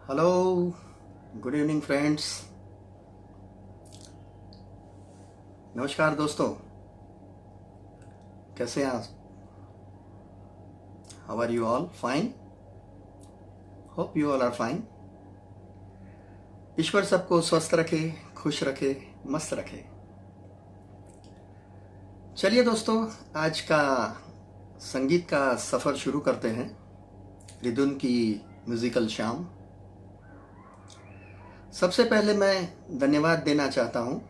Hello, good evening friends. नमस्कार दोस्तों, कैसे हैं आप? How are you all? Fine? Hope you all are fine. ईश्वर सबको स्वस्थ रखे, खुश रखे, मस्त रखे। चलिए दोस्तों, आज का संगीत का सफ़र शुरू करते हैं। रिदुन की म्यूज़िकल शाम। सबसे पहले मैं धन्यवाद देना चाहता हूँ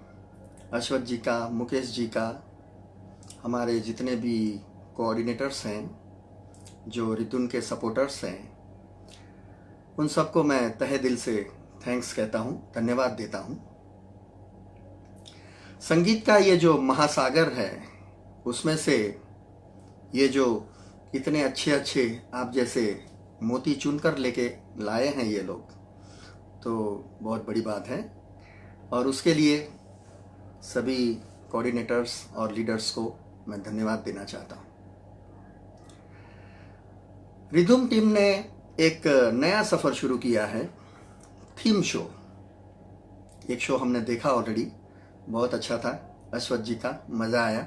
अश्वथ जी का, मुकेश जी का, हमारे जितने भी कोऑर्डिनेटर्स हैं, जो रिदुन के सपोर्टर्स हैं, उन सबको मैं तहे दिल से थैंक्स कहता हूँ, धन्यवाद देता हूँ। संगीत का ये जो महासागर है, उसमें से ये जो इतने अच्छे अच्छे आप जैसे मोती चुनकर लेके लाए हैं ये लोग, तो बहुत बड़ी बात है। और उसके लिए सभी कोऑर्डिनेटर्स और लीडर्स को मैं धन्यवाद देना चाहता हूँ। रिदम टीम ने एक नया सफ़र शुरू किया है, थीम शो। एक शो हमने देखा ऑलरेडी, बहुत अच्छा था, अश्वथ जी का, मज़ा आया।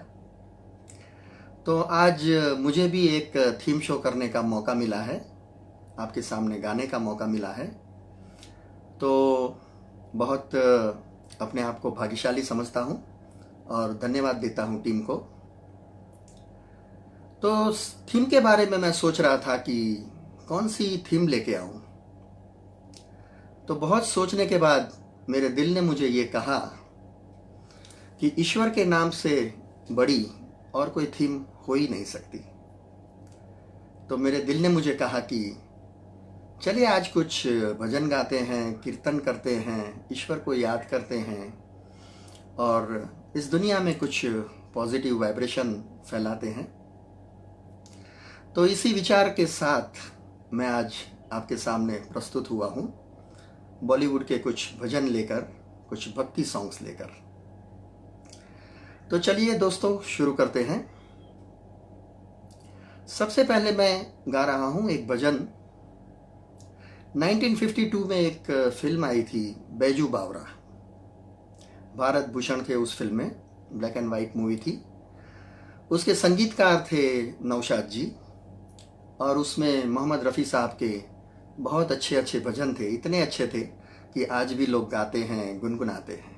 तो आज मुझे भी एक थीम शो करने का मौका मिला है, आपके सामने गाने का मौका मिला है। तो बहुत अपने आप को भाग्यशाली समझता हूँ और धन्यवाद देता हूँ टीम को। तो थीम के बारे में मैं सोच रहा था कि कौन सी थीम लेके आऊँ। तो बहुत सोचने के बाद मेरे दिल ने मुझे ये कहा कि ईश्वर के नाम से बड़ी और कोई थीम हो ही नहीं सकती। तो मेरे दिल ने मुझे कहा कि चलिए आज कुछ भजन गाते हैं, कीर्तन करते हैं, ईश्वर को याद करते हैं और इस दुनिया में कुछ पॉजिटिव वाइब्रेशन फैलाते हैं। तो इसी विचार के साथ मैं आज आपके सामने प्रस्तुत हुआ हूँ, बॉलीवुड के कुछ भजन लेकर, कुछ भक्ति सॉन्ग्स लेकर। तो चलिए दोस्तों, शुरू करते हैं। सबसे पहले मैं गा रहा हूँ एक भजन। 1952 में एक फिल्म आई थी, बैजू बावरा, भारत भूषण थे उस फिल्म में, ब्लैक एंड वाइट मूवी थी। उसके संगीतकार थे नौशाद जी और उसमें मोहम्मद रफ़ी साहब के बहुत अच्छे अच्छे भजन थे, इतने अच्छे थे कि आज भी लोग गाते हैं, गुनगुनाते हैं।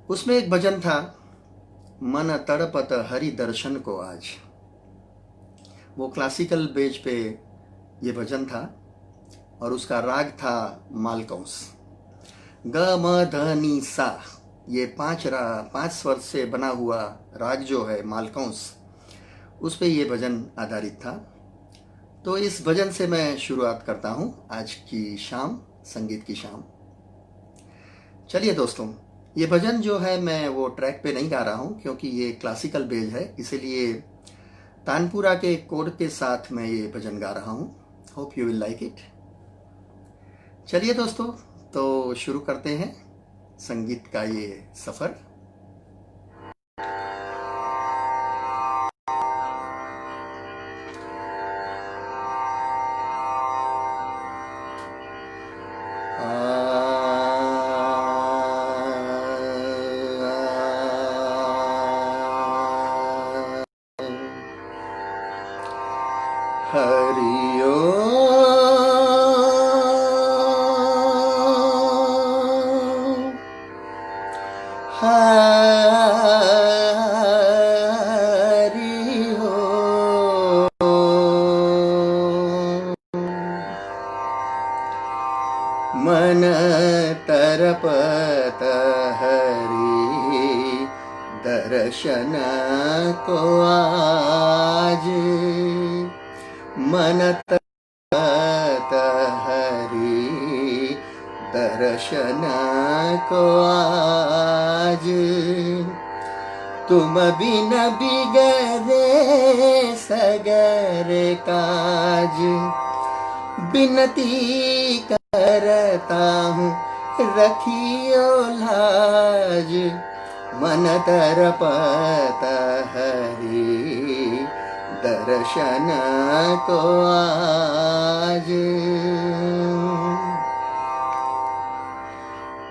उसमें एक भजन था, मन तड़पत हरि दर्शन को आज। वो क्लासिकल बेज पे ये भजन था और उसका राग था मालकौंस, ग म ध नि सा। ये पांच स्वर से बना हुआ राग जो है मालकौंस, उस पे ये भजन आधारित था। तो इस भजन से मैं शुरुआत करता हूँ आज की शाम, संगीत की शाम। चलिए दोस्तों, ये भजन जो है मैं वो ट्रैक पे नहीं गा रहा हूँ क्योंकि ये क्लासिकल बेज है, इसीलिए तानपुरा के कोड के साथ मैं ये भजन गा रहा हूँ। Hope you will like it. चलिए दोस्तों, तो शुरू करते हैं संगीत का ये सफ़र। हरिओ हरि हो, मन तरपत हरि दर्शन को आज। मन तरपत हरि दर्शन को आज। तुम बिन बिगरे सगर काज, बिनती करता हूँ रखियो लाज। मन तरपत हरि दर्शन को आज।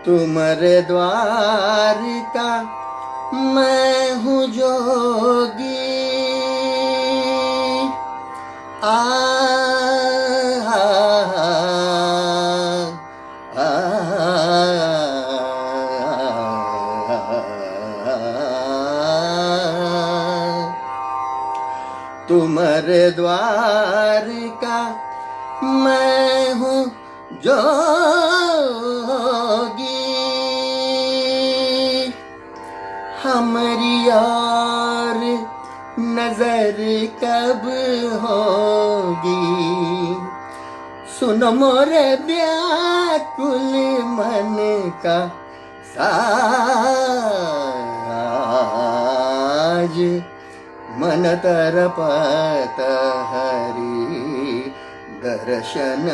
तुम्हारे द्वार का मैं हूँ जोगी। आ, तुम्हारे द्वार का मैं हूँ जोगी। हमारी और नजर कब होगी। सुनो मोरे व्याकुल मन का साज। मन तरपत हरि दर्शन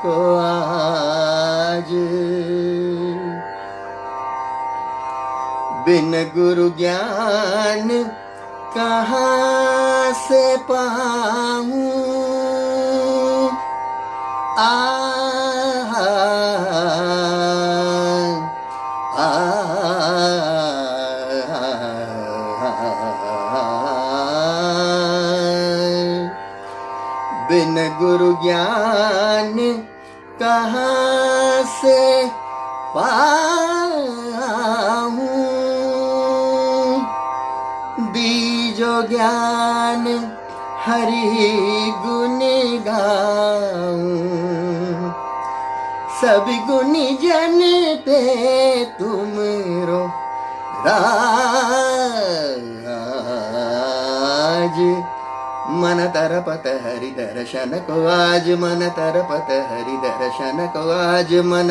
को आज। बिन गुरु ज्ञान कहाँ से पाऊं। बिन गुरु ज्ञान कहाँ से पाऊं। बीजो ज्ञान हरि गुण गाऊं। सब गुणी जन पे तुमरो राज। मन तरपत हरि दर्शन को आज। मन तरपत हरि दर्शन को आज। मन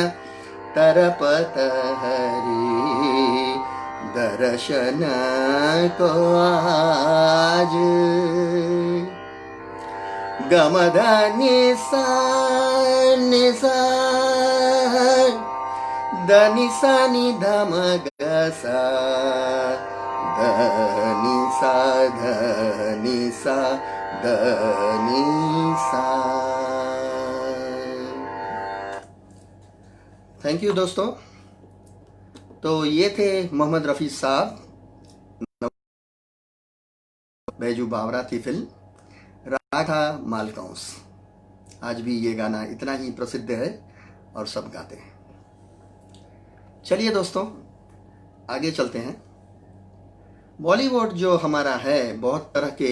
तरपत हरि दर्शन को आज। गमधनि सा निसा धनि सा नि धम गसा। धनि सा धनि सा धनि सा। थैंक यू दोस्तों। तो ये थे मोहम्मद रफ़ी साहब, बैजू बावरा थी फिल्म, राधा मालकंस। आज भी ये गाना इतना ही प्रसिद्ध है और सब गाते हैं। चलिए दोस्तों आगे चलते हैं। बॉलीवुड जो हमारा है बहुत तरह के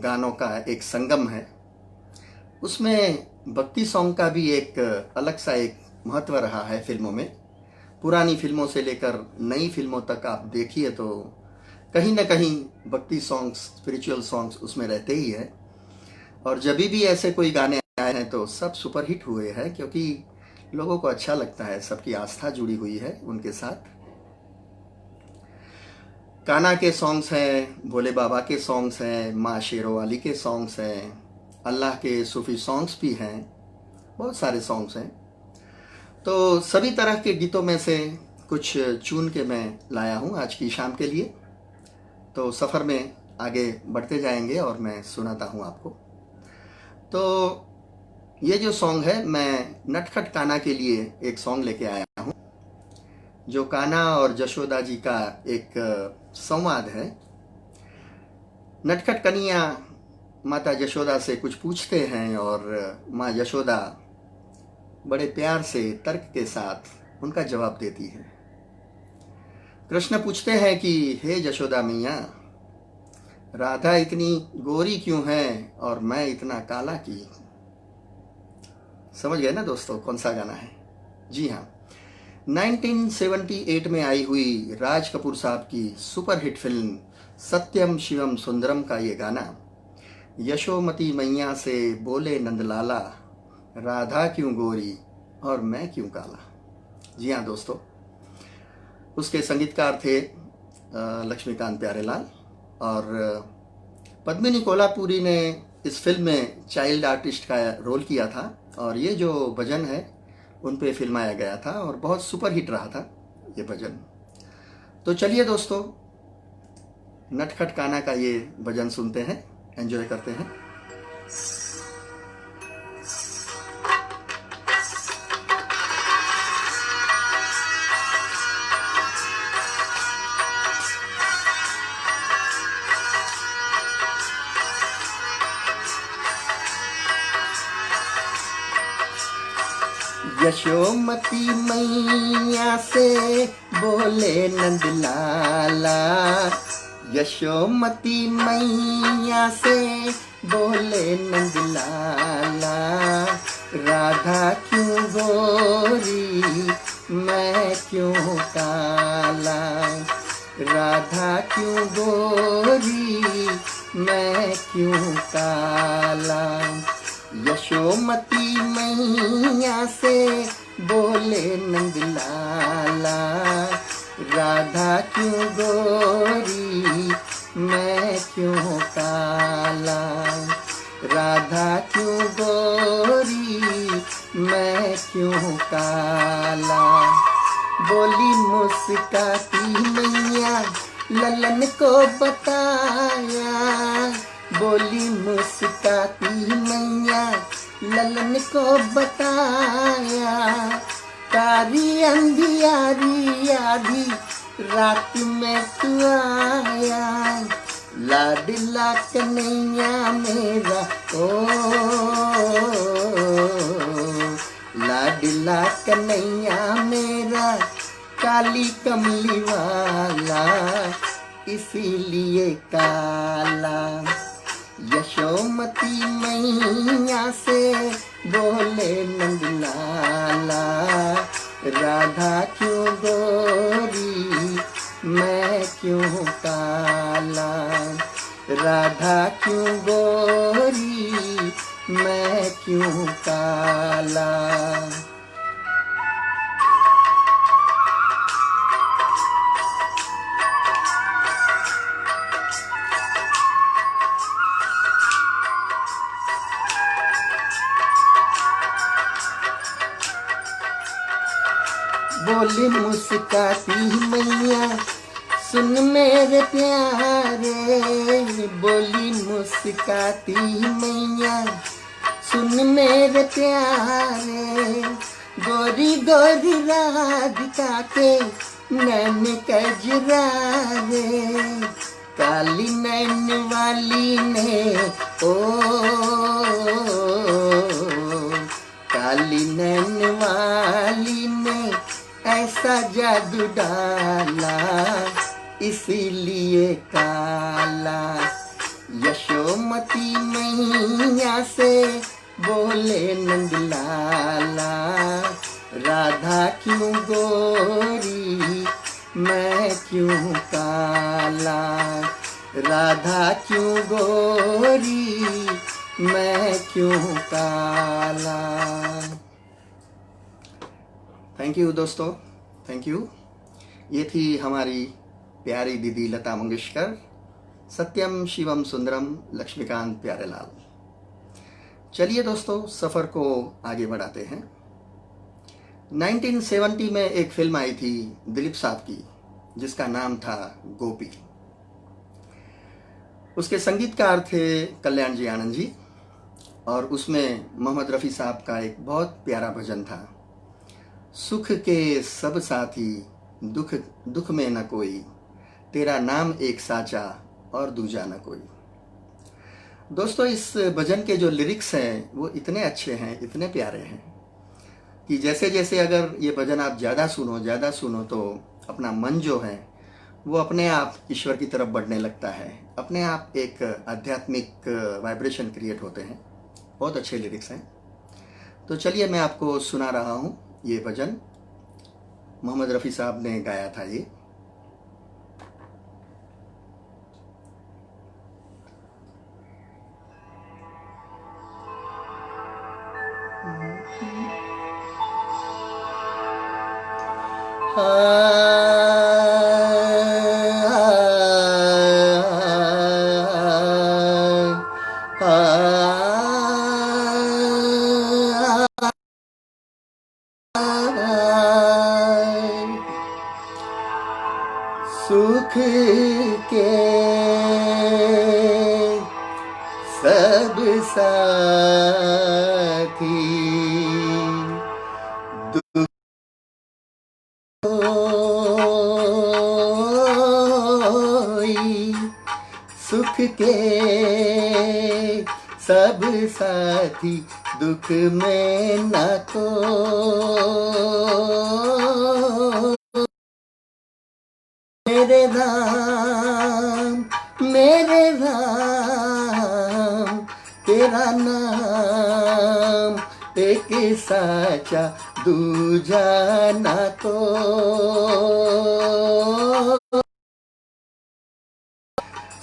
गानों का एक संगम है। उसमें भक्ति सॉन्ग का भी एक अलग सा एक महत्व रहा है फिल्मों में। पुरानी फिल्मों से लेकर नई फिल्मों तक आप देखिए तो कहीं ना कहीं भक्ति सॉन्ग्स, स्पिरिचुअल सॉन्ग्स उसमें रहते ही है। और जब भी ऐसे कोई गाने आए हैं तो सब सुपरहिट हुए हैं, क्योंकि लोगों को अच्छा लगता है, सबकी आस्था जुड़ी हुई है उनके साथ। कान्हा के सॉन्ग्स हैं, भोले बाबा के सॉन्ग्स हैं, माँ शेरोवाली के सॉन्ग्स हैं, अल्लाह के सूफी सॉन्ग्स भी हैं, बहुत सारे सॉन्ग्स हैं। तो सभी तरह के गीतों में से कुछ चुन के मैं लाया हूँ आज की शाम के लिए। तो सफ़र में आगे बढ़ते जाएंगे और मैं सुनाता हूँ आपको। तो ये जो सॉन्ग है, मैं नटखट कान्हा के लिए एक सॉन्ग लेके आया हूँ, जो कान्हा और जशोदा जी का एक संवाद है। नटखट कन्हैया माता जशोदा से कुछ पूछते हैं और माँ यशोदा बड़े प्यार से तर्क के साथ उनका जवाब देती है। कृष्ण पूछते हैं कि हे जशोदा मैया, राधा इतनी गोरी क्यों है और मैं इतना काला क्यों? समझ गए ना दोस्तों कौन सा गाना है? जी हाँ, 1978 में आई हुई राज कपूर साहब की सुपरहिट फिल्म सत्यम शिवम सुंदरम का ये गाना। यशोमती मैया से बोले नंदलाला, राधा क्यों गोरी और मैं क्यों काला। जी हाँ दोस्तों, उसके संगीतकार थे लक्ष्मीकांत प्यारेलाल और पद्मिनी कोल्हापुरी ने इस फिल्म में चाइल्ड आर्टिस्ट का रोल किया था। और ये जो भजन है उन पे फिल्माया गया था और बहुत सुपरहिट रहा था ये भजन। तो चलिए दोस्तों, नटखट कान्हा का ये भजन सुनते हैं, एंजॉय करते हैं। यशोमती मैया से बोले नंदलाला, यशोमती मैया से बोले नंदलाला, राधा क्यों गोरी मैं क्यों काला, राधा क्यों गोरी मैं क्यों काला। यशोमती मैया से बोले नंदलाला, राधा क्यों गोरी मैं क्यों काला, राधा क्यों गोरी मैं क्यों काला। बोली मुस्काती मैया ललन को बताया, बोली मुस्काती मैया ललन को बताया, कारी अंधियारी आधी रात में तू आया, लाडला कन्हैया मेरा ओ, लाडला कन्हैया मेरा काली कमली वाला इसीलिए काला। यशोमती मैया से बोले नंदलाला, राधा क्यों गोरी मैं क्यों काला, राधा क्यों गोरी मैं क्यों काला। बोली मुस्काती मैया सुन मेरे प्यारे, बोली मुस्काती मैया सुन मेरे प्यारे, गोरी गोरी राधिका के नैन कजरारे, काली नैन वाली ने ओ, काली नैन वाली ने ऐसा जादू डाला इसीलिए काला। यशोमती मैया से बोले नंदलाला, राधा क्यों गोरी मैं क्यों काला, राधा क्यों गोरी मैं क्यों काला। थैंक यू दोस्तों, थैंक यू। ये थी हमारी प्यारी दीदी लता मंगेशकर, सत्यम शिवम सुंदरम लक्ष्मीकांत प्यारेलाल। चलिए दोस्तों सफ़र को आगे बढ़ाते हैं। 1970 में एक फिल्म आई थी दिलीप साहब की जिसका नाम था गोपी। उसके संगीतकार थे कल्याण जी आनंद जी और उसमें मोहम्मद रफ़ी साहब का एक बहुत प्यारा भजन था, सुख के सब साथी दुख दुख में न कोई, तेरा नाम एक साचा और दूजा न कोई। दोस्तों इस भजन के जो लिरिक्स हैं वो इतने अच्छे हैं, इतने प्यारे हैं कि जैसे जैसे अगर ये भजन आप ज़्यादा सुनो तो अपना मन जो है वो अपने आप ईश्वर की तरफ बढ़ने लगता है, अपने आप एक आध्यात्मिक वाइब्रेशन क्रिएट होते हैं। बहुत अच्छे लिरिक्स हैं। तो चलिए मैं आपको सुना रहा हूँ ये भजन, मोहम्मद रफ़ी साहब ने गाया था ये। सुख के सब साथी दुख सुख के सब साथी दुख में न को। मेरे राम तेरा नाम एक साचा दूजा ना को।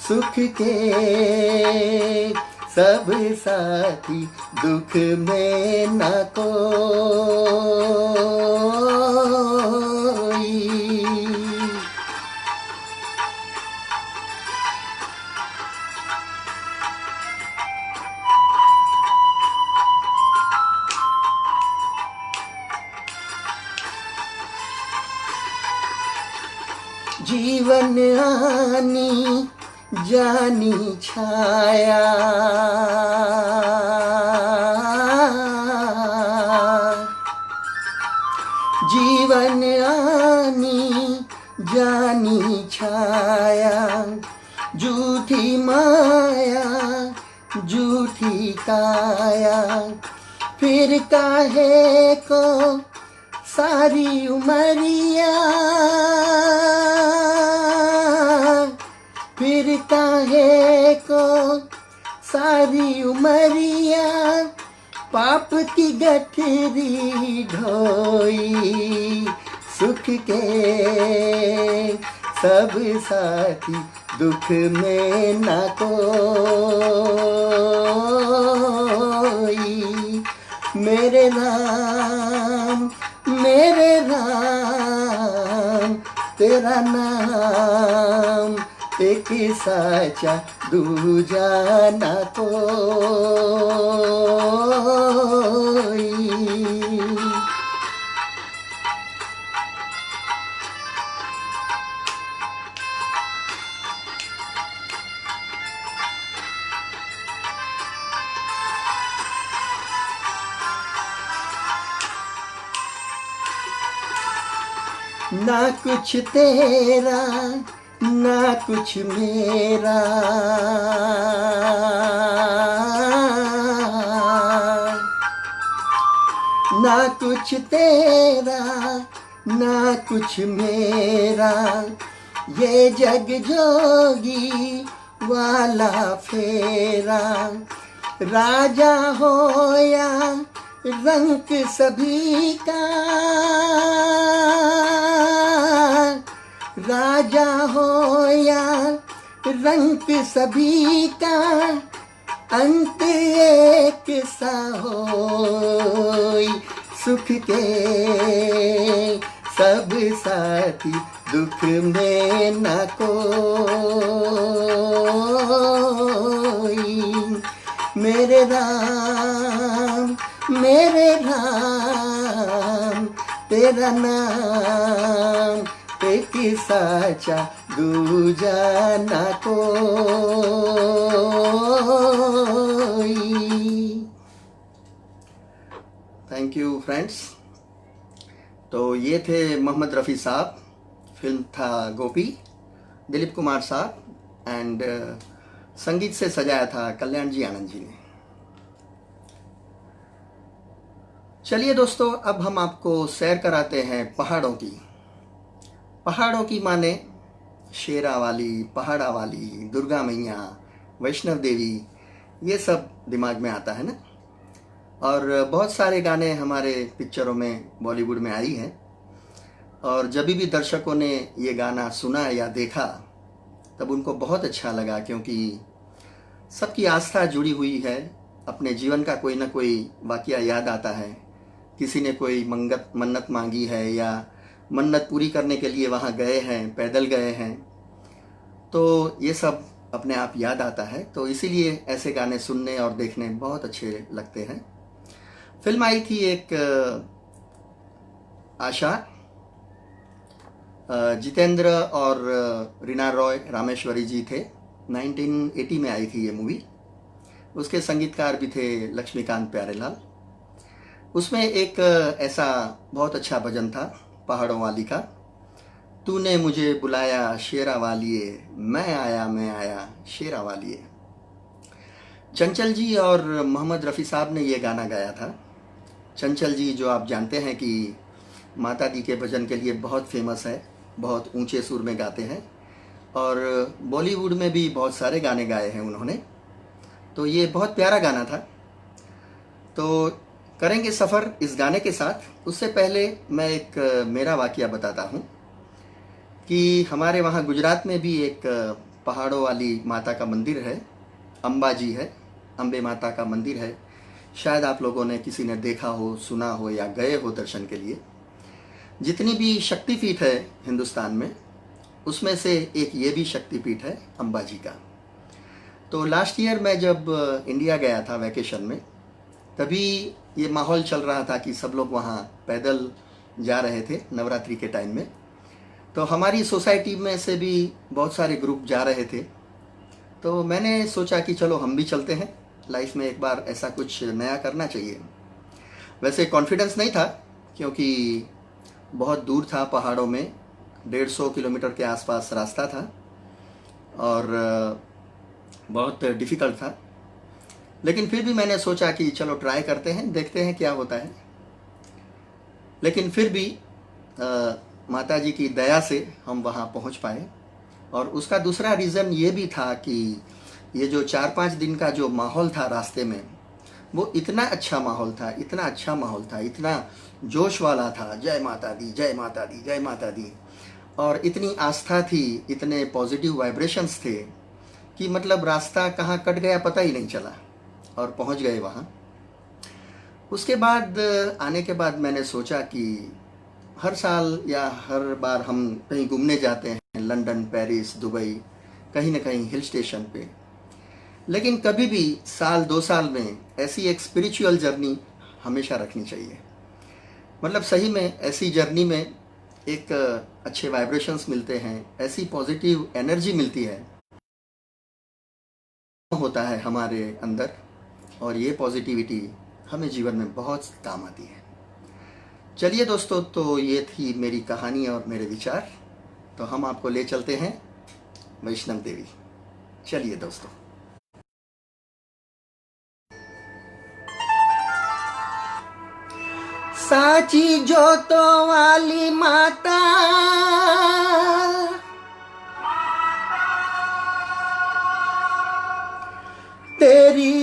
सुख के सब साथी दुख में न कोई। जीवन आनी जानी छाया, जीवन आनी जानी छाया, झूठी माया झूठी काया, फिर काहे को सारी उमरिया, फिर काहे को सारी उमरिया, पाप की गठरी ढोई। सुख के सब साथी दुख में न कोई। मेरे राम तेरा नाम एक साचा दूजा ना कोई। ना कुछ तेरा ना कुछ मेरा, ना कुछ तेरा ना कुछ मेरा, ये जग जोगी वाला फेरा। राजा हो या रंक सभी का, राजा हो या रंक सभी का, अंत एक सा होई। सुख के सब साथी दुख में न कोई। मेरे राम तेरा नाम एक साचा दूजा ना कोई। Thank you friends. तो ये थे मोहम्मद रफ़ी साहब, फिल्म था गोपी, दिलीप कुमार साहब एंड संगीत से सजाया था कल्याण जी आनंद जी ने। चलिए दोस्तों, अब हम आपको सैर कराते हैं पहाड़ों की। पहाड़ों की माने शेरा वाली, पहाड़ा वाली, दुर्गा मैया, वैष्णव देवी, ये सब दिमाग में आता है ना। और बहुत सारे गाने हमारे पिक्चरों में, बॉलीवुड में आई हैं। और जब भी दर्शकों ने ये गाना सुना या देखा तब उनको बहुत अच्छा लगा, क्योंकि सबकी आस्था जुड़ी हुई है। अपने जीवन का कोई ना कोई वाकया याद आता है। किसी ने कोई मन्नत मांगी है या मन्नत पूरी करने के लिए वहाँ गए हैं, पैदल गए हैं, तो ये सब अपने आप याद आता है। तो इसीलिए ऐसे गाने सुनने और देखने बहुत अच्छे लगते हैं। फिल्म आई थी एक आशा, जितेंद्र और रीना रॉय रामेश्वरी जी थे। 1980 में आई थी ये मूवी। उसके संगीतकार भी थे लक्ष्मीकांत प्यारेलाल। उसमें एक ऐसा बहुत अच्छा भजन था पहाड़ों वाली का, तूने मुझे बुलाया शेरा वालिए, मैं आया शेरा वालिए। चंचल जी और मोहम्मद रफ़ी साहब ने ये गाना गाया था। चंचल जी जो आप जानते हैं कि माता दी के भजन के लिए बहुत फेमस है, बहुत ऊंचे सुर में गाते हैं और बॉलीवुड में भी बहुत सारे गाने गाए हैं उन्होंने। तो ये बहुत प्यारा गाना था। तो करेंगे सफ़र इस गाने के साथ। उससे पहले मैं एक मेरा वाक़या बताता हूँ कि हमारे वहाँ गुजरात में भी एक पहाड़ों वाली माता का मंदिर है, अम्बा जी है, अम्बे माता का मंदिर है। शायद आप लोगों ने किसी ने देखा हो, सुना हो या गए हो दर्शन के लिए। जितनी भी शक्तिपीठ है हिंदुस्तान में, उसमें से एक ये भी शक्तिपीठ है अम्बा जी का। तो लास्ट ईयर मैं जब इंडिया गया था वैकेशन में, तभी ये माहौल चल रहा था कि सब लोग वहाँ पैदल जा रहे थे नवरात्रि के टाइम में। तो हमारी सोसाइटी में से भी बहुत सारे ग्रुप जा रहे थे। तो मैंने सोचा कि चलो हम भी चलते हैं, लाइफ में एक बार ऐसा कुछ नया करना चाहिए। वैसे कॉन्फिडेंस नहीं था क्योंकि बहुत दूर था, पहाड़ों में 150 किलोमीटर के आसपास रास्ता था और बहुत डिफ़िकल्ट था। लेकिन फिर भी मैंने सोचा कि चलो ट्राई करते हैं, देखते हैं क्या होता है। लेकिन फिर भी माता जी की दया से हम वहाँ पहुँच पाए। और उसका दूसरा रीज़न ये भी था कि ये जो 4-5 दिन का जो माहौल था रास्ते में, वो इतना अच्छा माहौल था, इतना अच्छा माहौल था, इतना जोश वाला था, जय माता दी, जय माता दी, जय माता दी। और इतनी आस्था थी, इतने पॉजिटिव वाइब्रेशंस थे कि मतलब रास्ता कहाँ कट गया पता ही नहीं चला और पहुँच गए वहाँ। उसके बाद आने के बाद मैंने सोचा कि हर साल या हर बार हम कहीं घूमने जाते हैं, लंदन, पेरिस, दुबई, कहीं ना कहीं हिल स्टेशन पे, लेकिन कभी भी साल 2 साल में ऐसी एक स्पिरिचुअल जर्नी हमेशा रखनी चाहिए। मतलब सही में ऐसी जर्नी में एक अच्छे वाइब्रेशंस मिलते हैं, ऐसी पॉजिटिव एनर्जी मिलती है, होता है हमारे अंदर, और ये पॉजिटिविटी हमें जीवन में बहुत काम आती है। चलिए दोस्तों, तो ये थी मेरी कहानी और मेरे विचार। तो हम आपको ले चलते हैं वैष्णव देवी। चलिए दोस्तों। साची जोतों वाली माता तेरी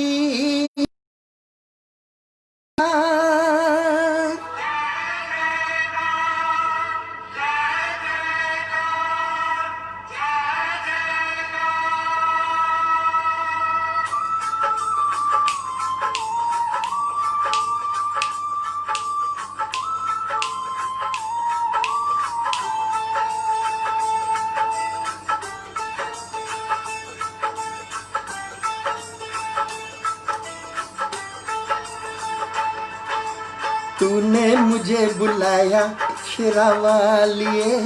तूने मुझे बुलाया शेरावालिए,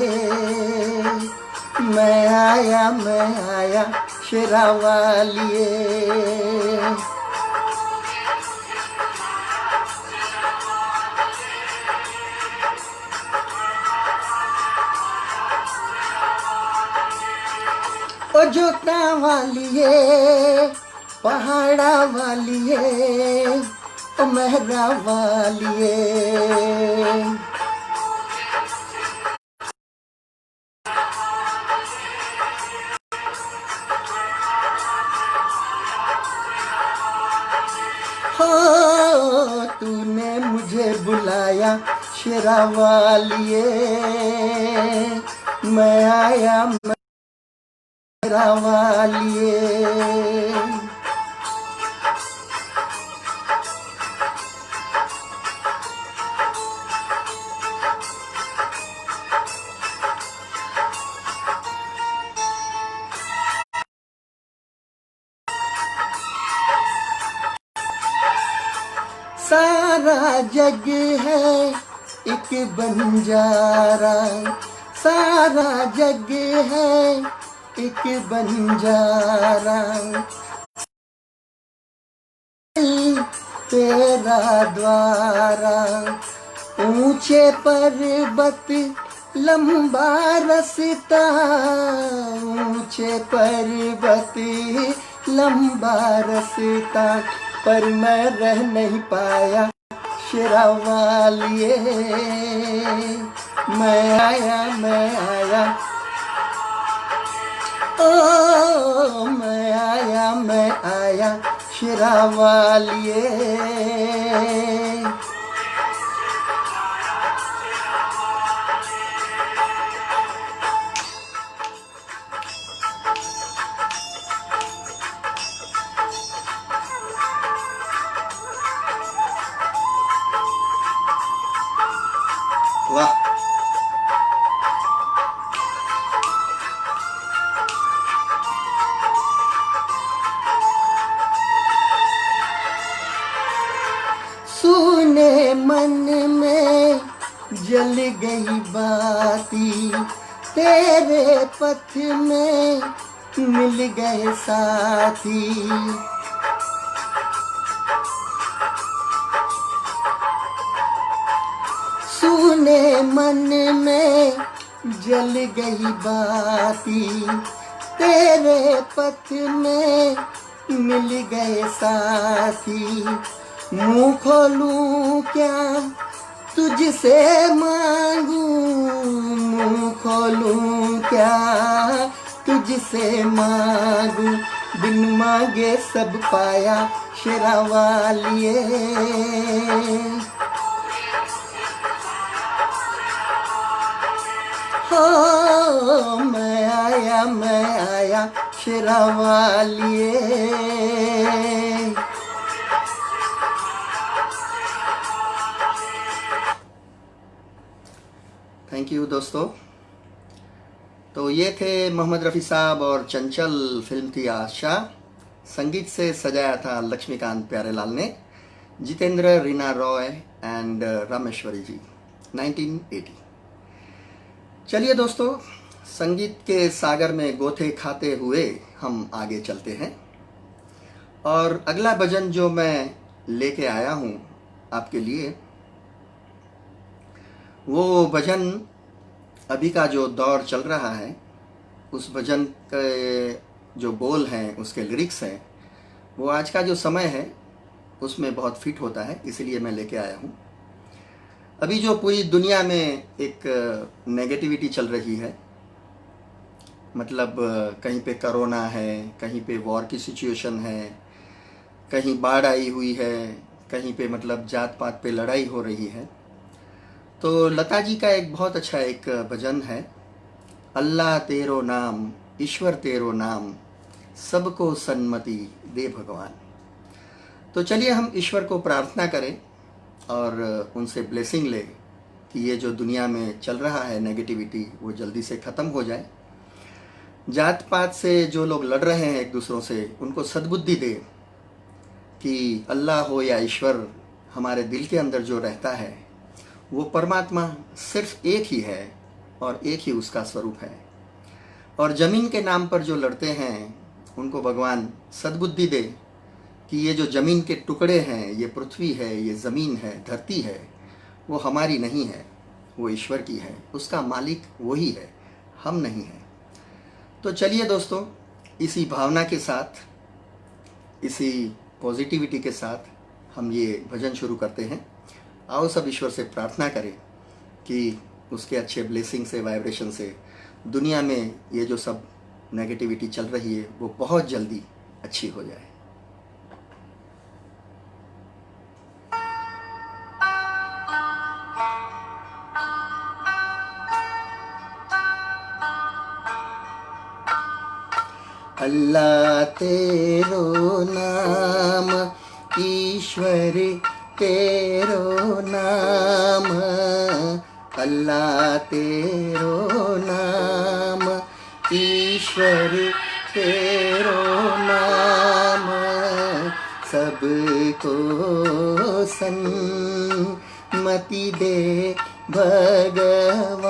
मैं आया शेरावालिए। ओ जोता वालिए, पहाड़ा वालिए, ओ मेहरा वालिए। हो तूने मुझे बुलाया शेरा वालिए, मैं आया मेरा वालिए। सारा जग है एक बंजारा, सारा जग है एक बंजारा। तेरा द्वारा ऊंचे पर्वत लंबा रास्ता, ऊंचे पर्वत लंबा रास्ता पर मैं रह नहीं पाया शेरा वालिए। मैं आया ओ मैं आया शेरा वालिए। वाह, सुने मन में जल गई बाती, तेरे पथ में मिल गए साथी। सुने मन में जल गई बाती, तेरे पथ में मिल गए साथी। मुँह खोलूं क्या तुझसे मांगूं, मुँह खोलूं क्या तुझसे मांगूं। बिन मांगे सब पाया शेरा वालिए। हो मैं आया शेरा वालिए। थैंक यू दोस्तों। तो ये थे मोहम्मद रफ़ी साहब और चंचल, फिल्म थी आशा। संगीत से सजाया था लक्ष्मीकांत प्यारेलाल ने, जितेंद्र, रीना रॉय एंड रामेश्वरी जी, 1980। चलिए दोस्तों, संगीत के सागर में गोते खाते हुए हम आगे चलते हैं। और अगला भजन जो मैं लेके आया हूँ आपके लिए, वो भजन अभी का जो दौर चल रहा है, उस भजन के जो बोल हैं, उसके लिरिक्स हैं, वो आज का जो समय है उसमें बहुत फिट होता है, इसलिए मैं लेके आया हूँ। अभी जो पूरी दुनिया में एक नेगेटिविटी चल रही है, मतलब कहीं पे कोरोना है, कहीं पे वॉर की सिचुएशन है, कहीं बाढ़ आई हुई है, कहीं पे मतलब जात पात पे लड़ाई हो रही है। तो लता जी का एक बहुत अच्छा एक भजन है, अल्लाह तेरो नाम, ईश्वर तेरो नाम, सबको सन्मति दे भगवान। तो चलिए हम ईश्वर को प्रार्थना करें और उनसे ब्लेसिंग लें कि ये जो दुनिया में चल रहा है नेगेटिविटी, वो जल्दी से ख़त्म हो जाए। जात पात से जो लोग लड़ रहे हैं एक दूसरों से, उनको सद्बुद्धि दे कि अल्लाह हो या ईश्वर, हमारे दिल के अंदर जो रहता है वो परमात्मा सिर्फ एक ही है और एक ही उसका स्वरूप है। और ज़मीन के नाम पर जो लड़ते हैं उनको भगवान सद्बुद्धि दे कि ये जो ज़मीन के टुकड़े हैं, ये पृथ्वी है, ये ज़मीन है, धरती है, वो हमारी नहीं है, वो ईश्वर की है, उसका मालिक वही है, हम नहीं हैं। तो चलिए दोस्तों, इसी भावना के साथ, इसी पॉजिटिविटी के साथ हम ये भजन शुरू करते हैं। आओ सब ईश्वर से प्रार्थना करें कि उसके अच्छे ब्लेसिंग से, वाइब्रेशन से दुनिया में ये जो सब नेगेटिविटी चल रही है वो बहुत जल्दी अच्छी हो जाए। अल्लाह तेरो नाम, ईश्वर तेरो नाम, अल्लाह तेरो नाम, ईश्वर तेरो नाम, सबको सन्मति दे भगवान।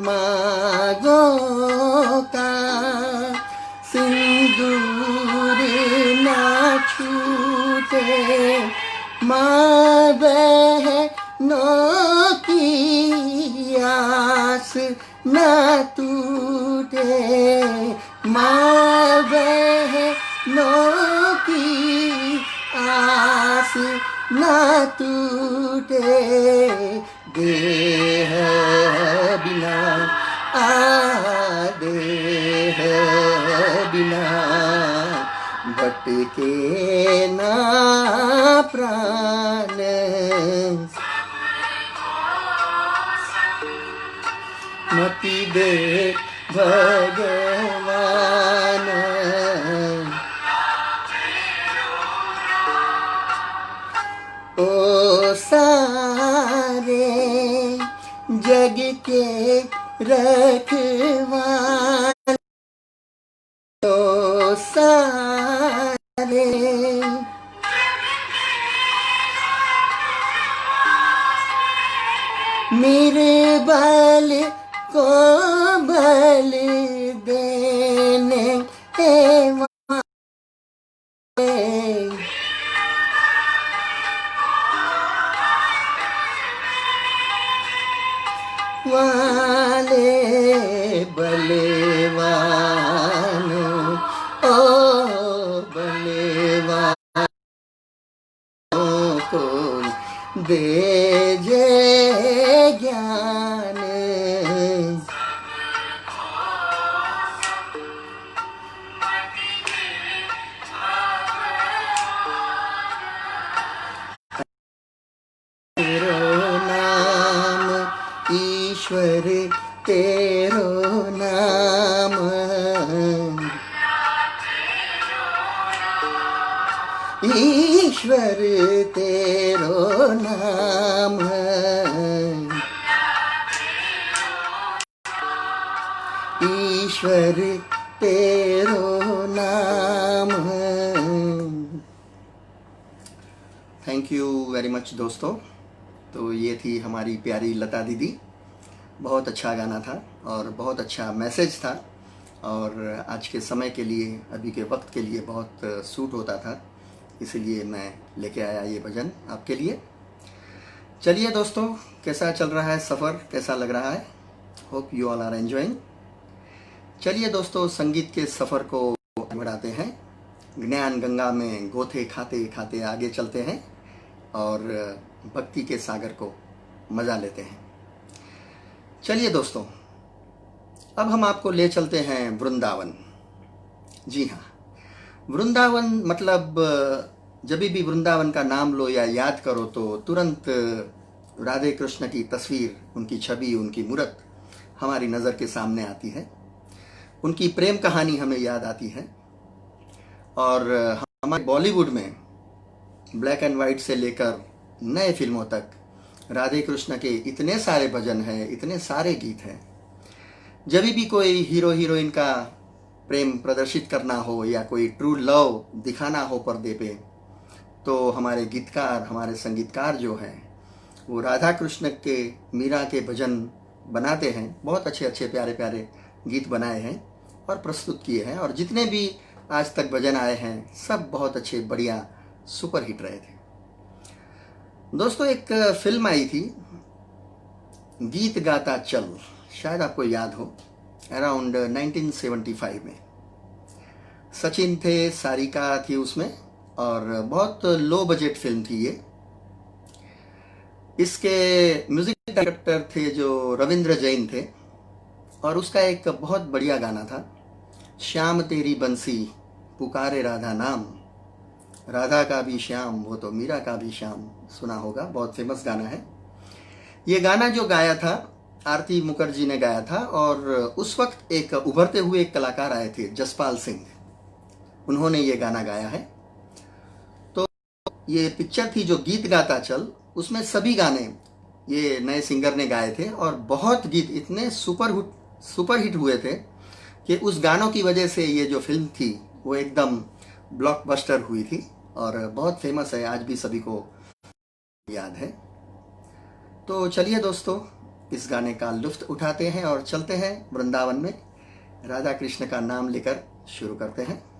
मांगों का सिंदूर ना छूटे, माँ बहनों की आस ना टूटे, माँ बहनों की आस ना टूटे, देह बिना देह बिना भटके ना प्राण, मति दे भगवान, ओ सारे जग के रखवाले, ओ सारे मेरे बल को बल देने वाले बलवान, ओ बलवानों को दे जय ज्ञान, तेरो नाम ईश्वर, तेरो नाम, ईश्वर तेरो नाम, ईश्वर तेरो नाम। थैंक यू वेरी मच दोस्तों। तो ये थी हमारी प्यारी लता दीदी। बहुत अच्छा गाना था और बहुत अच्छा मैसेज था और आज के समय के लिए, अभी के वक्त के लिए बहुत सूट होता था, इसलिए मैं लेके आया ये भजन आपके लिए। चलिए दोस्तों, कैसा चल रहा है सफ़र, कैसा लग रहा है? Hope you all are enjoying. चलिए दोस्तों, संगीत के सफ़र को बढ़ाते हैं, ज्ञान गंगा में गोथे खाते खाते आगे चलते हैं और भक्ति के सागर को मज़ा लेते हैं। चलिए दोस्तों, अब हम आपको ले चलते हैं वृंदावन। जी हाँ, वृंदावन मतलब जब भी वृंदावन का नाम लो या याद करो तो तुरंत राधे कृष्ण की तस्वीर, उनकी छवि, उनकी मूर्त हमारी नज़र के सामने आती है। उनकी प्रेम कहानी हमें याद आती है और हमारे बॉलीवुड में ब्लैक एंड वाइट से लेकर नए फिल्मों तक राधे कृष्ण के इतने सारे भजन हैं, इतने सारे गीत हैं। जब भी कोई हीरो हीरोइन का प्रेम प्रदर्शित करना हो या कोई ट्रू लव दिखाना हो पर्दे पे, तो हमारे गीतकार, हमारे संगीतकार जो हैं वो राधा कृष्ण के, मीरा के भजन बनाते हैं। बहुत अच्छे अच्छे प्यारे प्यारे गीत बनाए हैं और प्रस्तुत किए हैं और जितने भी आज तक भजन आए हैं सब बहुत अच्छे, बढ़िया, सुपर हिट रहे थे। दोस्तों, एक फिल्म आई थी गीत गाता चल, शायद आपको याद हो, अराउंड 1975 में। सचिन थे, सारिका थी उसमें और बहुत लो बजट फिल्म थी ये। इसके म्यूजिक डायरेक्टर थे जो रविंद्र जैन थे और उसका एक बहुत बढ़िया गाना था, श्याम तेरी बंसी पुकारे राधा नाम, राधा का भी श्याम वो तो मीरा का भी श्याम। सुना होगा, बहुत फेमस गाना है। ये गाना जो गाया था आरती मुखर्जी ने गाया था और उस वक्त एक उभरते हुए एक कलाकार आए थे, जसपाल सिंह, उन्होंने ये गाना गाया है। तो ये पिक्चर थी जो गीत गाता चल, उसमें सभी गाने ये नए सिंगर ने गाए थे और बहुत गीत इतने सुपर हिट हुए थे कि उस गानों की वजह से ये जो फिल्म थी वो एकदम ब्लॉकबस्टर हुई थी और बहुत फेमस है, आज भी सभी को याद है। तो चलिए दोस्तों, इस गाने का लुत्फ उठाते हैं और चलते हैं वृंदावन में, राधा कृष्ण का नाम लेकर शुरू करते हैं।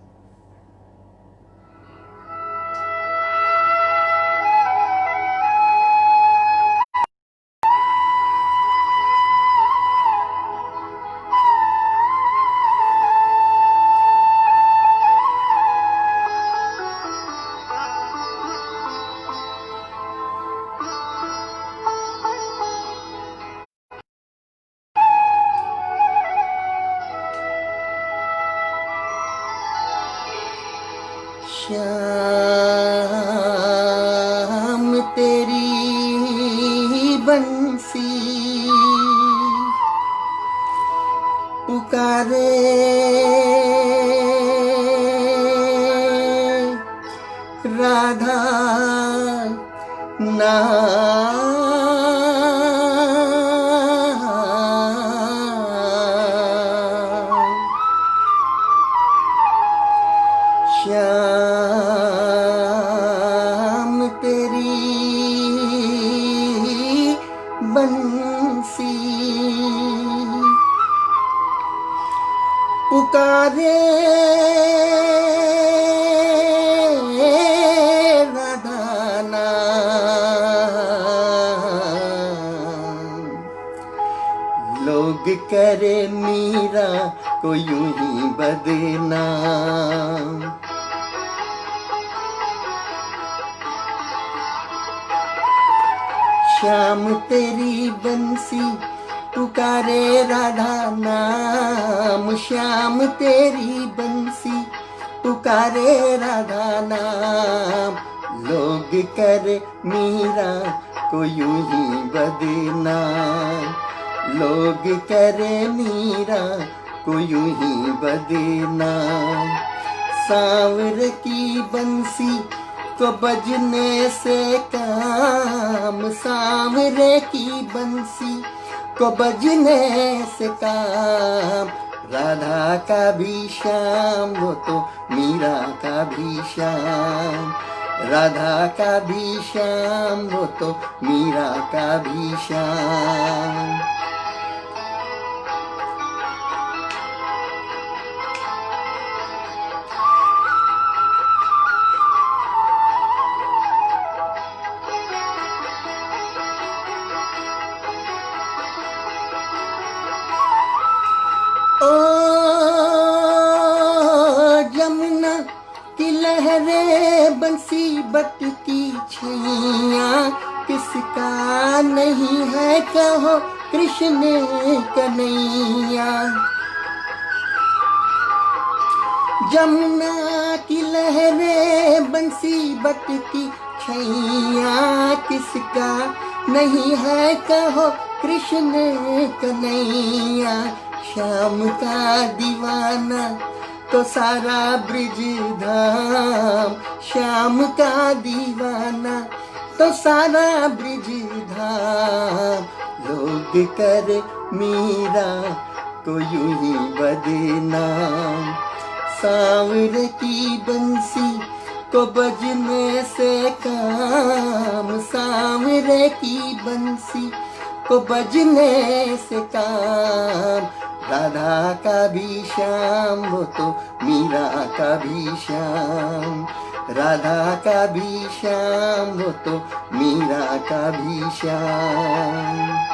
श्याम तेरी बंसी पुकारे राधा श्याम तेरी बंसी पुकारे राधा नाम। लोग करे मीरा को यूं ही बदनाम। श्याम तेरी बंसी पुकारे राधा नाम। श्याम तेरी बंसी पुकारे राधा नाम। लोग करे मीरा को यूं ही बदनाम। लोग करे मीरा को यूं ही बदनाम। सांवर की बंसी को बजने से काम। सांवरे की बंसी को बजने से काम। राधा का भी श्याम वो तो मीरा का भी श्याम। राधा का भी श्याम वो तो मीरा का भी श्याम। ओ जमुना की लहरें बंसी बटकी छैया। किसका नहीं है कहो कृष्ण कन्हैया। जमुना की लहरें बंसी बटकी छैया। किसका नहीं है कहो कृष्ण कन्हैया। श्याम का दीवाना तो सारा ब्रिज धाम। श्याम का दीवाना तो सारा ब्रिज धाम। लोग करे मीरा को यूं ही बदनाम। सांवर की बंसी को बजने से काम। सांवरे की बंसी को बजने से काम। राधा का भी श्याम वो तो मीरा का भी श्याम। राधा का भी श्याम वो तो मीरा का भी श्याम।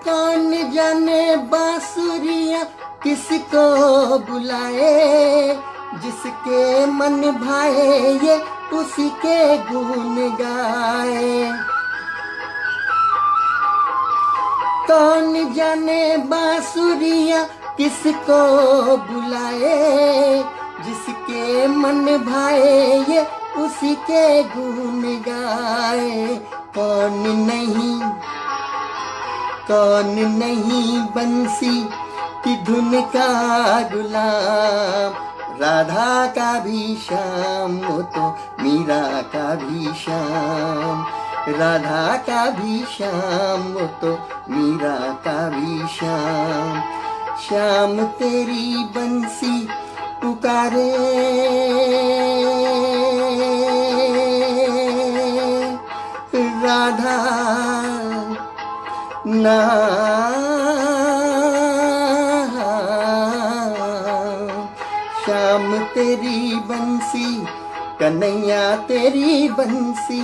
कौन जाने बांसुरियां किसको बुलाए। जिसके मन भाए ये उसी के गुण गाए। कौन जाने बांसुरियां किसको बुलाए। जिसके मन भाए ये उसी के गुण गाए। कौन नहीं बंसी की धुन का गुलाम। राधा का भी श्याम वो तो मीरा का भी श्याम, राधा का भी श्याम वो तो मीरा का भी श्याम। श्याम तेरी बंसी पुकारे, राधा ना श्याम तेरी बंसी, कन्हैया तेरी बंसी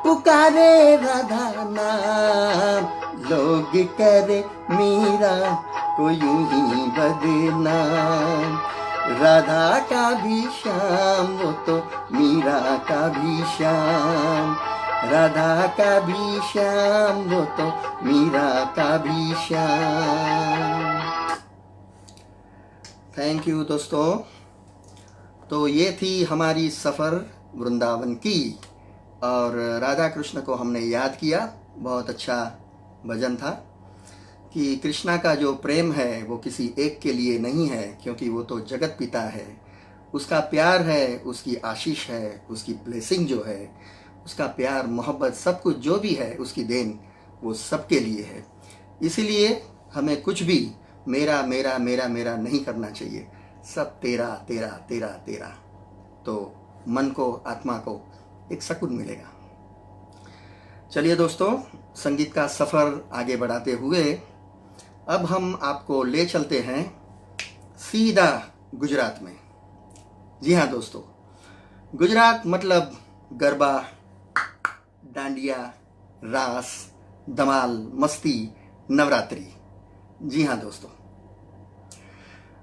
पुकारे राधा नाम। लोग करे मीरा को यूं ही बदनाम, राधा का भी श्याम वो तो मीरा का भी श्याम, राधा का भी श्याम वो तो मीरा का भी श्याम। थैंक यू दोस्तों। तो ये थी हमारी सफ़र वृंदावन की, और राधा कृष्ण को हमने याद किया। बहुत अच्छा भजन था कि कृष्णा का जो प्रेम है वो किसी एक के लिए नहीं है, क्योंकि वो तो जगत पिता है। उसका प्यार है, उसकी आशीष है, उसकी ब्लेसिंग जो है, उसका प्यार मोहब्बत सब कुछ जो भी है उसकी देन, वो सबके लिए है। इसीलिए हमें कुछ भी मेरा मेरा मेरा मेरा नहीं करना चाहिए, सब तेरा तेरा तेरा तेरा। तो मन को, आत्मा को एक सुकून मिलेगा। चलिए दोस्तों, संगीत का सफ़र आगे बढ़ाते हुए अब हम आपको ले चलते हैं सीधा गुजरात में। जी हाँ दोस्तों, गुजरात मतलब गरबा, डांडिया, रास, धमाल, मस्ती, नवरात्रि। जी हाँ दोस्तों।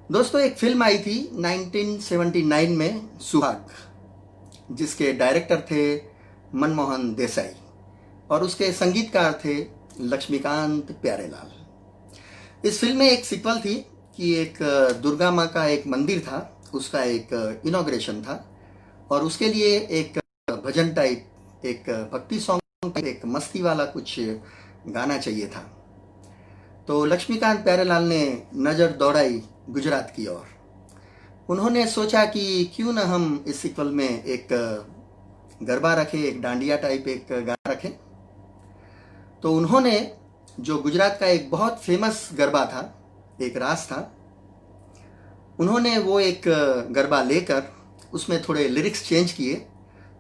दोस्तों एक फिल्म आई थी 1979 में, सुहाग, जिसके डायरेक्टर थे मनमोहन देसाई और उसके संगीतकार थे लक्ष्मीकांत प्यारेलाल। इस फिल्म में एक सीक्वल थी कि एक दुर्गा माँ का एक मंदिर था, उसका एक इनॉग्रेशन था, और उसके लिए एक भजन टाइप, एक भक्ति सॉन्ग, एक मस्ती वाला कुछ गाना चाहिए था। तो लक्ष्मीकांत प्यारेलाल ने नज़र दौड़ाई गुजरात की ओर। उन्होंने सोचा कि क्यों ना हम इस सीक्वल में एक गरबा रखें, एक डांडिया टाइप एक गाना रखें। तो उन्होंने जो गुजरात का एक बहुत फेमस गरबा था, एक रास था, उन्होंने वो एक गरबा लेकर उसमें थोड़े लिरिक्स चेंज किए,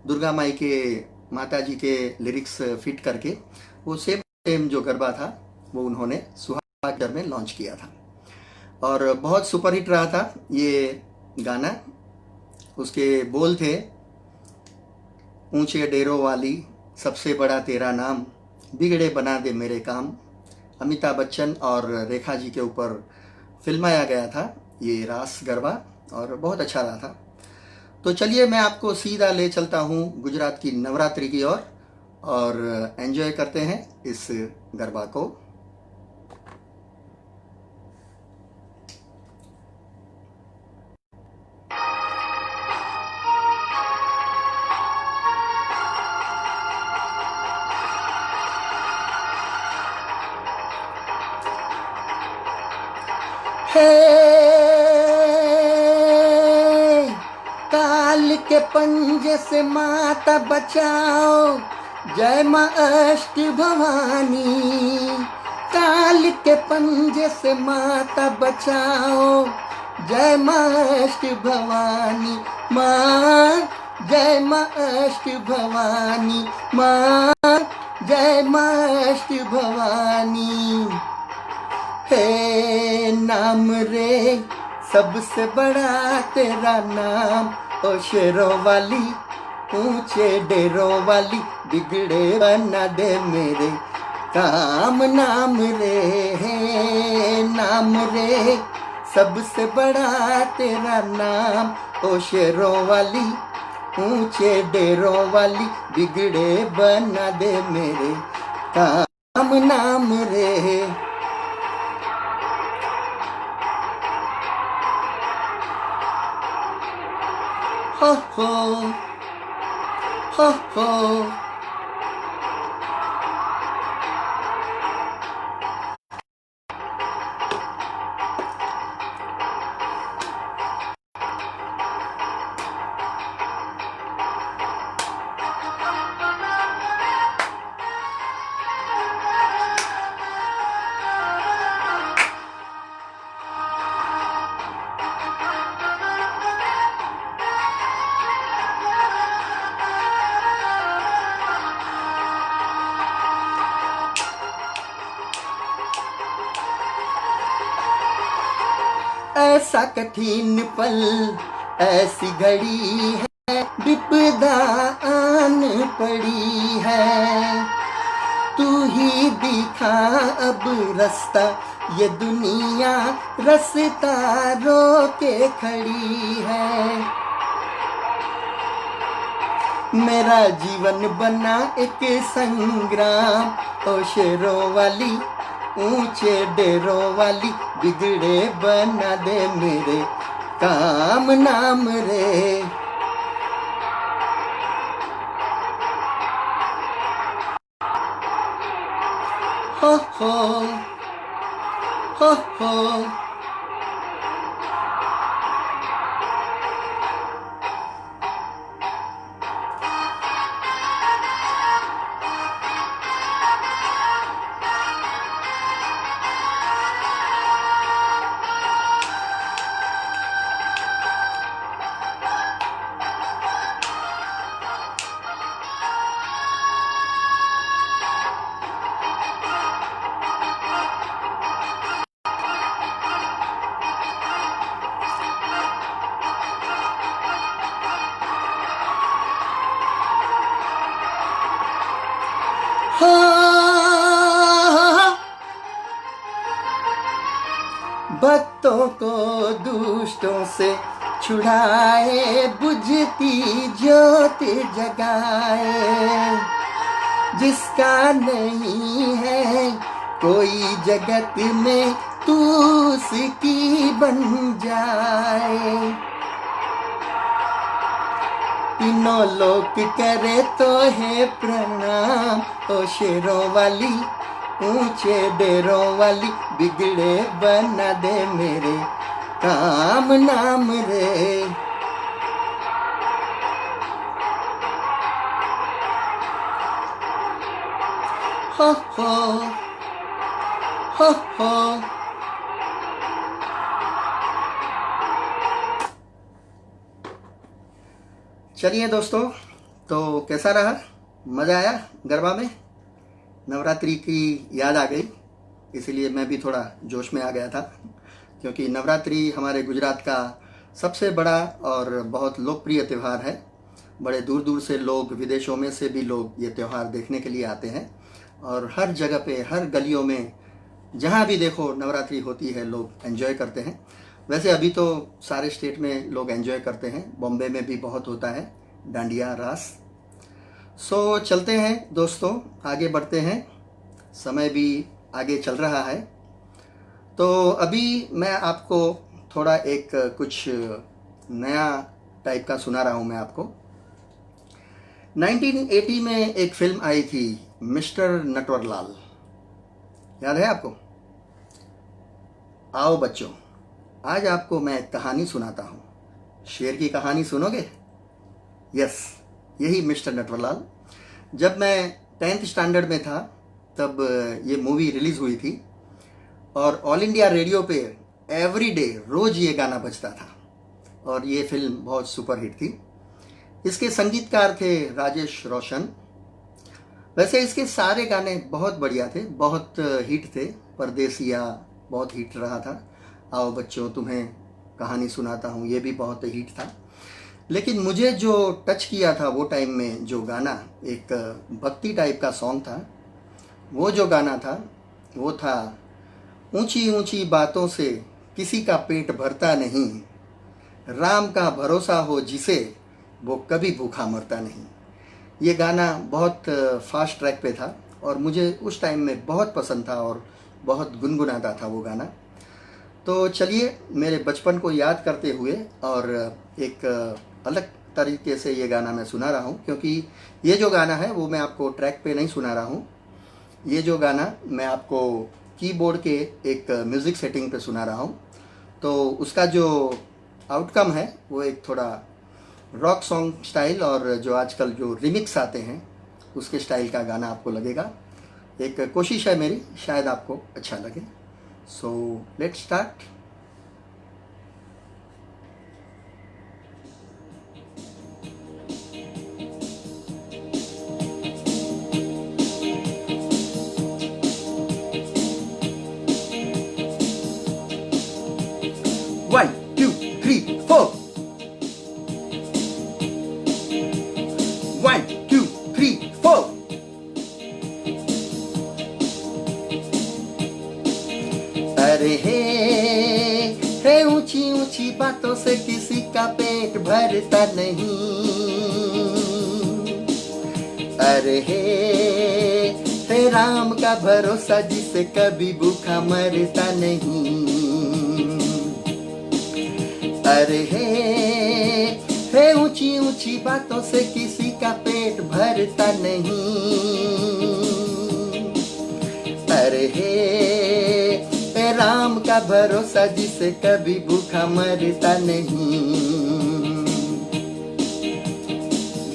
दुर्गा माई के, माता जी के लिरिक्स फिट करके वो सेम जो गरबा था वो उन्होंने सुहाग में लॉन्च किया था, और बहुत सुपरहिट रहा था ये गाना। उसके बोल थे, ऊंचे डेरों वाली सबसे बड़ा तेरा नाम, बिगड़े बना दे मेरे काम। अमिताभ बच्चन और रेखा जी के ऊपर फिल्माया गया था ये रास गरबा, और बहुत अच्छा रहा था। तो चलिए मैं आपको सीधा ले चलता हूँ गुजरात की नवरात्रि की ओर, और एंजॉय करते हैं इस गरबा को। हे काल के पंजे से माता बचाओ, जय माँ अष्ट भवानी। काल के पंजे से माता बचाओ, जय माँ अष्ट भवानी। माँ जय माँ अष्ट भवानी, माँ जय माँ अष्ट भवानी। हे नाम रे सबसे बड़ा तेरा नाम, ओ शेरों वाली ऊंचे डेरों वाली, बिगड़े बना दे मेरे काम। नाम रे, हे नाम रे सबसे बड़ा तेरा नाम, ओ शेरों वाली ऊंचे डेरों वाली, बिगड़े बना दे मेरे काम। नाम रे। हो हो हो हो। ऐसा कठिन पल, ऐसी घड़ी है, विपदा आन पड़ी है। तू ही दिखा अब रास्ता, ये दुनिया रास्ता रोके खड़ी है। मेरा जीवन बना एक संग्राम, ओ शेरों वाली, ऊंचे डेरों वाली, बिगड़े बना दे मेरे काम नाम रे। हो हो हो हो। भक्तों को दुष्टों से छुड़ाए, बुझती ज्योत जगाए। जिसका नहीं है कोई जगत में, तू उसकी बन जाए। तीनों लोक करे तो है प्रणाम, ओ शेरों वाली, ऊंचे डेरों वाली, बिगड़े बना दे मेरे काम नाम रे। हो हो हो हो। चलिए दोस्तों, तो कैसा रहा? मज़ा आया गरबा में? नवरात्रि की याद आ गई, इसीलिए मैं भी थोड़ा जोश में आ गया था, क्योंकि नवरात्रि हमारे गुजरात का सबसे बड़ा और बहुत लोकप्रिय त्यौहार है। बड़े दूर दूर से लोग, विदेशों में से भी लोग ये त्यौहार देखने के लिए आते हैं, और हर जगह पे, हर गलियों में, जहाँ भी देखो नवरात्रि होती है, लोग एंजॉय करते हैं। वैसे अभी तो सारे स्टेट में लोग एंजॉय करते हैं, बॉम्बे में भी बहुत होता है डांडिया रास। सो चलते हैं दोस्तों, आगे बढ़ते हैं, समय भी आगे चल रहा है। तो अभी मैं आपको थोड़ा एक कुछ नया टाइप का सुना रहा हूँ मैं आपको। 1980 में एक फिल्म आई थी, मिस्टर नटवरलाल, याद है आपको? आओ बच्चों, आज आपको मैं कहानी सुनाता हूँ। शेर की कहानी सुनोगे? यस, यही मिस्टर नटवरलाल। जब मैं 10th स्टैंडर्ड में था तब ये मूवी रिलीज़ हुई थी, और ऑल इंडिया रेडियो पे एवरी डे रोज़ ये गाना बजता था, और ये फिल्म बहुत सुपरहिट थी। इसके संगीतकार थे राजेश रोशन। वैसे इसके सारे गाने बहुत बढ़िया थे, बहुत हिट थे। परदेसिया बहुत हिट रहा था, आओ बच्चों तुम्हें कहानी सुनाता हूँ, ये भी बहुत हिट था। लेकिन मुझे जो टच किया था वो टाइम में, जो गाना एक भक्ति टाइप का सॉन्ग था, वो जो गाना था वो था, ऊंची ऊंची बातों से किसी का पेट भरता नहीं, राम का भरोसा हो जिसे, वो कभी भूखा मरता नहीं। ये गाना बहुत फास्ट ट्रैक पे था, और मुझे उस टाइम में बहुत पसंद था, और बहुत गुनगुनाता था वो गाना। तो चलिए, मेरे बचपन को याद करते हुए और एक अलग तरीके से ये गाना मैं सुना रहा हूँ, क्योंकि ये जो गाना है वो मैं आपको ट्रैक पे नहीं सुना रहा हूँ। ये जो गाना मैं आपको कीबोर्ड के एक म्यूज़िक सेटिंग पे सुना रहा हूँ। तो उसका जो आउटकम है वो एक थोड़ा रॉक सॉन्ग स्टाइल, और जो आजकल जो रिमिक्स आते हैं उसके स्टाइल का गाना आपको लगेगा। एक कोशिश है मेरी, शायद आपको अच्छा लगे। So let's start. अरे हे ऊंची ऊंची बातों से किसी का पेट भरता नहीं। अरे हे राम का भरोसा जिसे कभी भूखा मरता नहीं। अरे हे ऊंची ऊंची बातों से किसी का पेट भरता नहीं। अरे हे राम का भरोसा जिसे कभी भूखा मरता नहीं।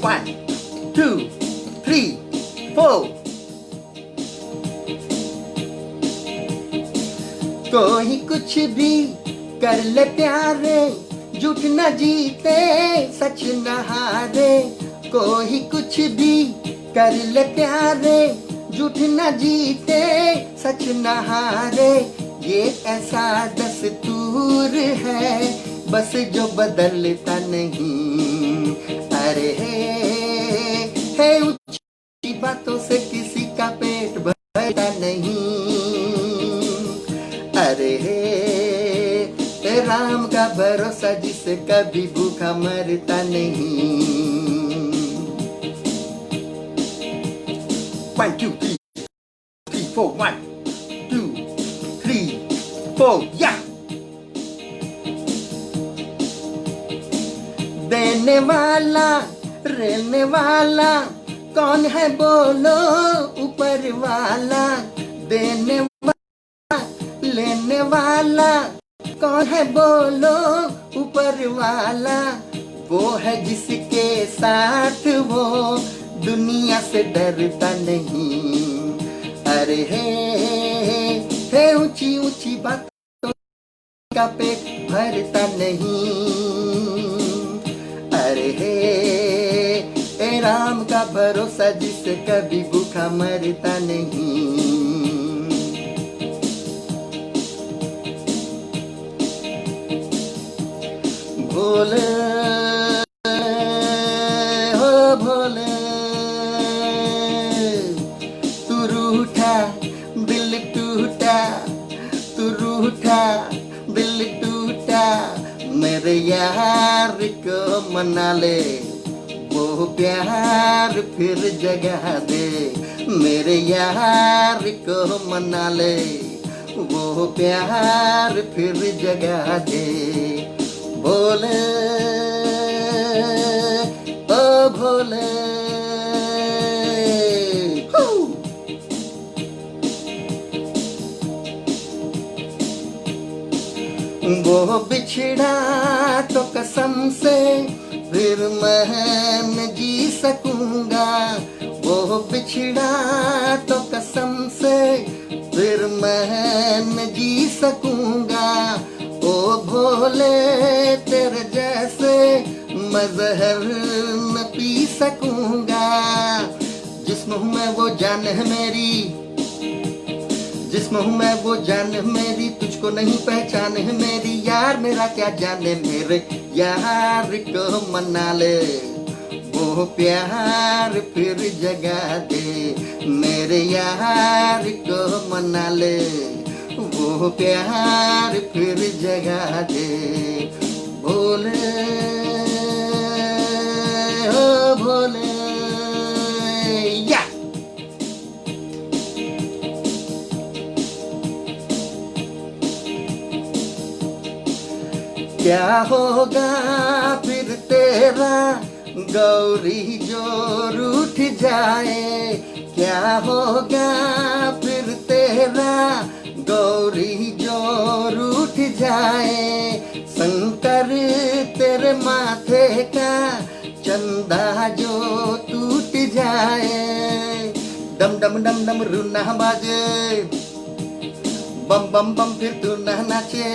1 2 3 4 कोई कुछ भी कर ले प्यारे, झूठ न जीते सच न हारे। कोई कुछ भी कर ले प्यारे, झूठ न जीते सच न हारे। ये ऐसा दस्तूर है बस जो बदलता नहीं। अरे हे ऊंची बातों से किसी का पेट भरता नहीं। अरे हे राम का भरोसा जिसे कभी भूखा मरता नहीं। 1 2 3 4 1 2 3 4 या। देने वाला रहने वाला कौन है बोलो ऊपर वाला। देने वाला लेने वाला कौन है बोलो ऊपर वाला। वो है जिसके साथ वो दुनिया से डरता नहीं। अरे हे ऊंची ऊंची बातों का पेट भरता नहीं। अरे हे राम का भरोसा जिसे कभी भूखा मरता नहीं। भोले हो भोले तू रूठा दिल टूटा, तू रूठा दिल टूटा। मेरे यार को मना ले, वो प्यार फिर जगा दे। मेरे यार को मना ले, वो प्यार फिर जगा दे। भोले ओ भोले वो बिछड़ा तो कसम से फिर मैं न जी सकूंगा। वो बिछड़ा तो कसम से फिर मैं न जी सकूंगा। ओ भोले तेरे जैसे मैं जहर न पी सकूंगा। जिस्म हूँ मैं वो जान है मेरी, जिस्म हूँ मैं वो जान है मेरी। तुझको नहीं पहचान है मेरी, यार मेरा क्या जाने। मेरे यार को मना ले, वो प्यार फिर जगा दे। मेरे यार को मना ले, वो प्यार फिर जगा दे। भोले ओ भोले या। क्या होगा फिर तेरा गौरी जो रूठ जाए। क्या होगा फिर तेरा गौरी जो रूठ जाए। शंकर तेरे माथे का चंदा जो टूट जाए। डम डम डम डम रूना बाजे, बम बम बम फिर तू ना नाचे।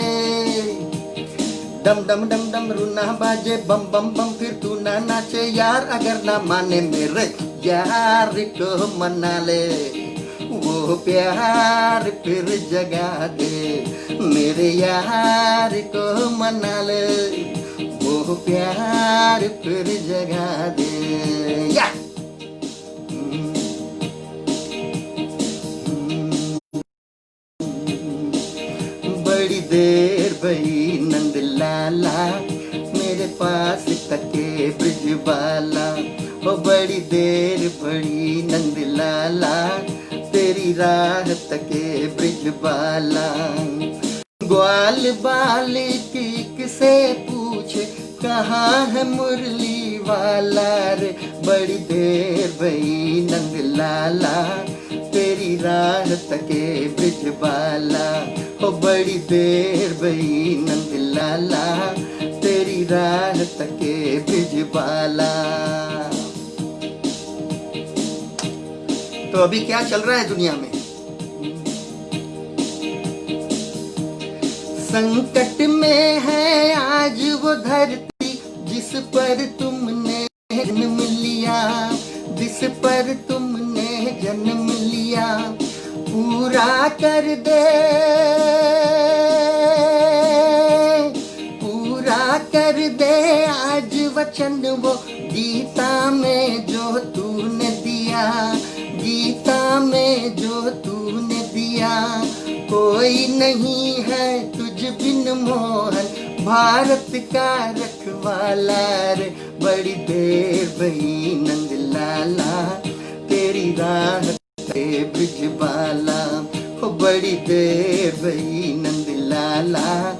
डम डम डम डम रूना बाजे, बम बम बम फिर तू ना नाचे। यार अगर ना माने मेरे यार को मना ले, वो प्यार फिर जगा दे। मेरे यार को मना ले, वो प्यार फिर जगा दे या। देर भई नंद लाला, मेरे पास तके ब्रिज वाला। ओ बड़ी देर भई नंद लाला, तेरी राह तके ब्रिज वाला। ग्वाल बाल की से पूछे, कहाँ है मुरली वाला रे। बड़ी देर भई नंद लाला, तेरी राह तके ब्रिज वाला। ओ बड़ी देर भई नंद लाला, तेरी राह तके ब्रिज वाला। तो अभी क्या चल रहा है दुनिया में? संकट में है आज वो धरती, जिस पर तुमने जन्म लिया, जिस पर तुमने जन्म लिया। पूरा कर दे, पूरा कर दे आज वचन वो, गीता में जो तूने दिया, गीता में जो तूने दिया। कोई नहीं है तुझ बिन मोहन, भारत का रखवाला रे। बड़ी देर भई नंद लाला, तेरी राह तके ब्रिज वाला। हो बड़ी देर भई नंद लाला,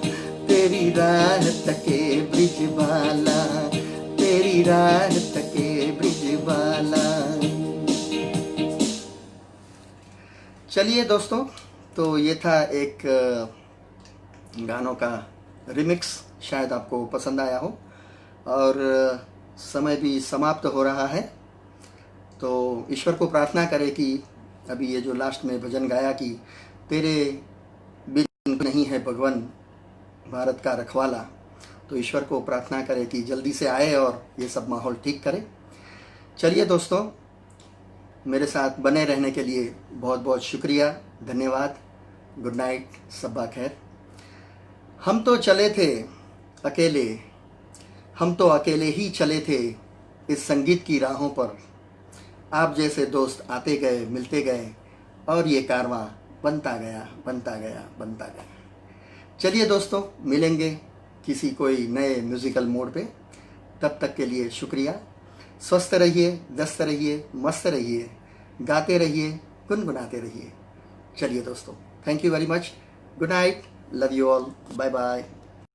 तेरी राह तके ब्रिज वाला, तेरी राह तके ब्रिज वाला। चलिए दोस्तों, तो ये था एक गानों का रिमिक्स, शायद आपको पसंद आया हो। और समय भी समाप्त हो रहा है, तो ईश्वर को प्रार्थना करें कि अभी ये जो लास्ट में भजन गाया कि तेरे बिन नहीं है भगवान भारत का रखवाला, तो ईश्वर को प्रार्थना करें कि जल्दी से आए और ये सब माहौल ठीक करे। चलिए दोस्तों, मेरे साथ बने रहने के लिए बहुत बहुत शुक्रिया, धन्यवाद। गुड नाइट, सब्बा खैर। हम तो चले थे अकेले, हम तो अकेले ही चले थे इस संगीत की राहों पर। आप जैसे दोस्त आते गए, मिलते गए, और ये कारवां बनता गया, बनता गया, बनता गया। चलिए दोस्तों, मिलेंगे किसी कोई नए म्यूज़िकल मोड पे। तब तक के लिए शुक्रिया। स्वस्थ रहिए, व्यस्त रहिए, मस्त रहिए, गाते रहिए, गुनगुनाते रहिए। चलिए दोस्तों, thank you very much. Good night, love you all, bye bye.